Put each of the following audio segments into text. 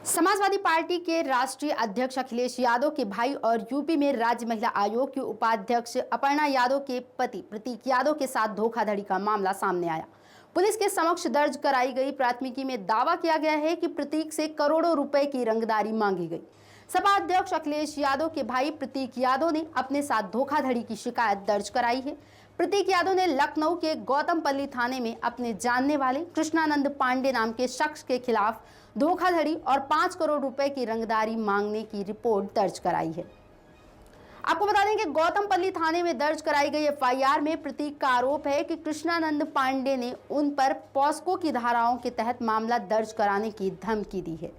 Samajwadi party के राष्ट्रीय अध्यक्ष अखिलेश यादव के भाई और यूपी में राज्य महिला आयोग की उपाध्यक्ष अपर्णा यादव के पति प्रतीक यादव के साथ धोखाधड़ी का मामला सामने आया। पुलिस के समक्ष दर्ज कराई गई प्राथमिकी में दावा किया गया है कि प्रतीक से करोड़ों रुपए की रंगदारी मांगी गई। सपा अध्यक्ष अखिलेश यादव के भाई प्रतीक यादव ने अपने साथ धोखाधड़ी की शिकायत दर्ज कराई है। प्रतीक यादव ने लखनऊ के गौतमपल्ली थाने में अपने जानने वाले कृष्णानंद पांडे नाम के शख्स के खिलाफ धोखाधड़ी और 5 करोड़ रुपए की रंगदारी मांगने की रिपोर्ट दर्ज कराई है। आपको बता दें कि गौतमपल्ली थाने में दर्ज कराई गई एफआईआर में प्रतीक का आरोप है कि कृष्णानंद पांडे ने उन पर पॉस्को की धाराओं के तहत मामला दर्ज कराने की धमकी दी है।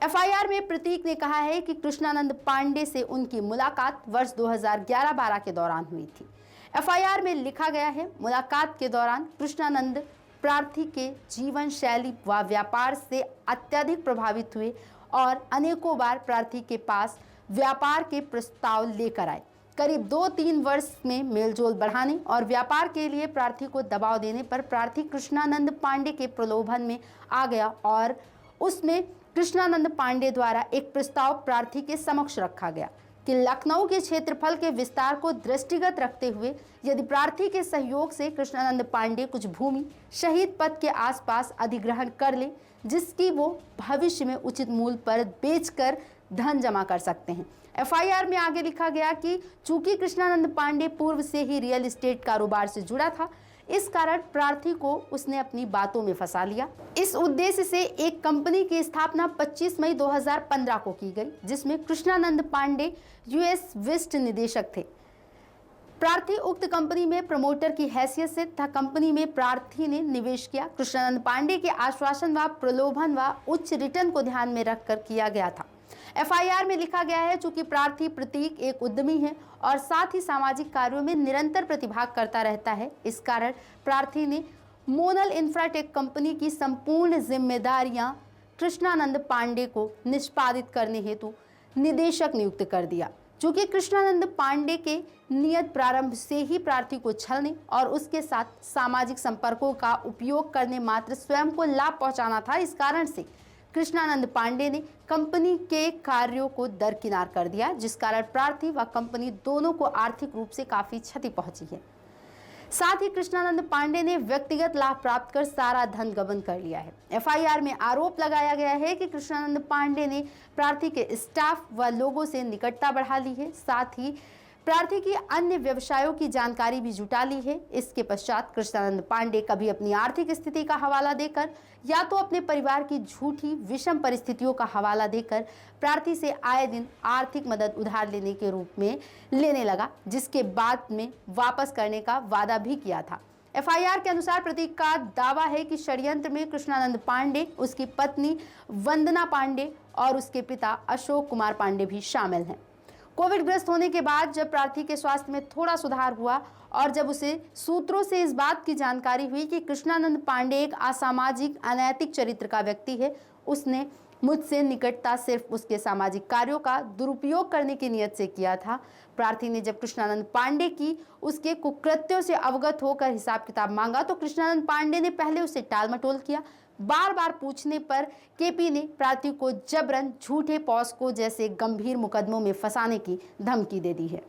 एफआईआर में प्रतीक ने कहा है कि कृष्णानंद पांडे से उनकी मुलाकात वर्ष 2011-12 के दौरान हुई थी। एफआईआर में लिखा गया है, मुलाकात के दौरान कृष्णानंद प्रार्थी के जीवन शैली व व्यापार से अत्यधिक प्रभावित हुए और अनेकों बार प्रार्थी के पास व्यापार के प्रस्ताव लेकर आए। करीब 2-3 वर्ष में मेलजोल बढ़ाने और व्यापार के लिए प्रार्थी को दबाव देने पर प्रार्थी कृष्णानंद पांडे के प्रलोभन में आ गया और उसमें कृष्णानंद पांडे द्वारा एक प्रस्ताव प्रार्थी के समक्ष रखा गया कि लखनऊ के क्षेत्रफल के विस्तार को दृष्टिगत रखते हुए यदि प्रार्थी के सहयोग से कृष्णानंद पांडे कुछ भूमि शहीद पथ के आसपास अधिग्रहण कर ले, जिसकी वो भविष्य में उचित मूल्य पर बेचकर धन जमा कर सकते हैं। एफआईआर में आगे लिखा गया कि चूंकि कृष्णानंद पांडे पूर्व से ही रियल एस्टेट कारोबार से जुड़ा था, इस कारण प्रार्थी को उसने अपनी बातों में फंसा लिया। इस उद्देश्य से एक कंपनी की स्थापना 25 मई 2015 को की गई, जिसमें कृष्णानंद पांडे यूएस वेस्ट निदेशक थे। प्रार्थी उक्त कंपनी में प्रमोटर की हैसियत से तथा कंपनी में प्रार्थी ने निवेश किया। कृष्णानंद पांडे के आश्वासन व प्रलोभन व उच्च रिटर्न को ध्यान में रखकर किया गया था। एफआईआर में लिखा गया है, चूंकि प्रार्थी प्रतीक एक उद्यमी है और साथ ही सामाजिक कार्यों में निरंतर प्रतिभाग करता रहता है, इस कारण प्रार्थी ने मोनल इंफ्राटेक कंपनी की संपूर्ण जिम्मेदारियां कृष्णानंद पांडे को निष्पादित करने हेतु निदेशक नियुक्त कर दिया। चूंकि कृष्णानंद पांडे के नियत प्रारंभ से ही प्रार्थी को छलने और उसके साथ सामाजिक संपर्कों का उपयोग करने मात्र स्वयं को लाभ पहुंचाना था, इस कारण से कृष्णानंद पांडे ने कंपनी के कार्यों को दरकिनार कर दिया, जिस कारण प्रार्थी व कंपनी दोनों को आर्थिक रूप से काफी क्षति पहुंची है। साथ ही कृष्णानंद पांडे ने व्यक्तिगत लाभ प्राप्त कर सारा धन गबन कर लिया है। एफआईआर में आरोप लगाया गया है कि कृष्णानंद पांडे ने प्रार्थी के स्टाफ व लोगों से निकटता बढ़ा ली है, साथ ही प्रार्थी की अन्य व्यवसायों की जानकारी भी जुटा ली है। इसके पश्चात कृष्णानंद पांडे कभी अपनी आर्थिक स्थिति का हवाला देकर या तो अपने परिवार की झूठी विषम परिस्थितियों का हवाला देकर प्रार्थी से आए दिन आर्थिक मदद उधार लेने के रूप में लेने लगा, जिसके बाद में वापस करने का वादा भी किया था। एफआईआर के अनुसार प्रतीक का दावा है कि षड्यंत्र में कृष्णानंद पांडे, उसकी पत्नी वंदना पांडे और उसके पिता अशोक कुमार पांडे भी शामिल हैं। कोविड ग्रस्त होने के बाद जब प्रार्थी के स्वास्थ्य में थोड़ा सुधार हुआ और जब उसे सूत्रों से इस बात की जानकारी हुई कि कृष्णानंद पांडे एक असामाजिक अनैतिक चरित्र का व्यक्ति है, उसने मुझसे निकटता सिर्फ उसके सामाजिक कार्यों का दुरुपयोग करने की नियत से किया था। प्रार्थी ने जब कृष्णानंद पांडे की उसके कुकृत्यों से अवगत होकर हिसाब किताब मांगा तो कृष्णानंद पांडे ने पहले उसे टाल मटोल किया। बार बार पूछने पर केपी ने प्रार्थी को जबरन झूठे पॉस्को जैसे गंभीर मुकदमों में फंसाने की धमकी दे दी है।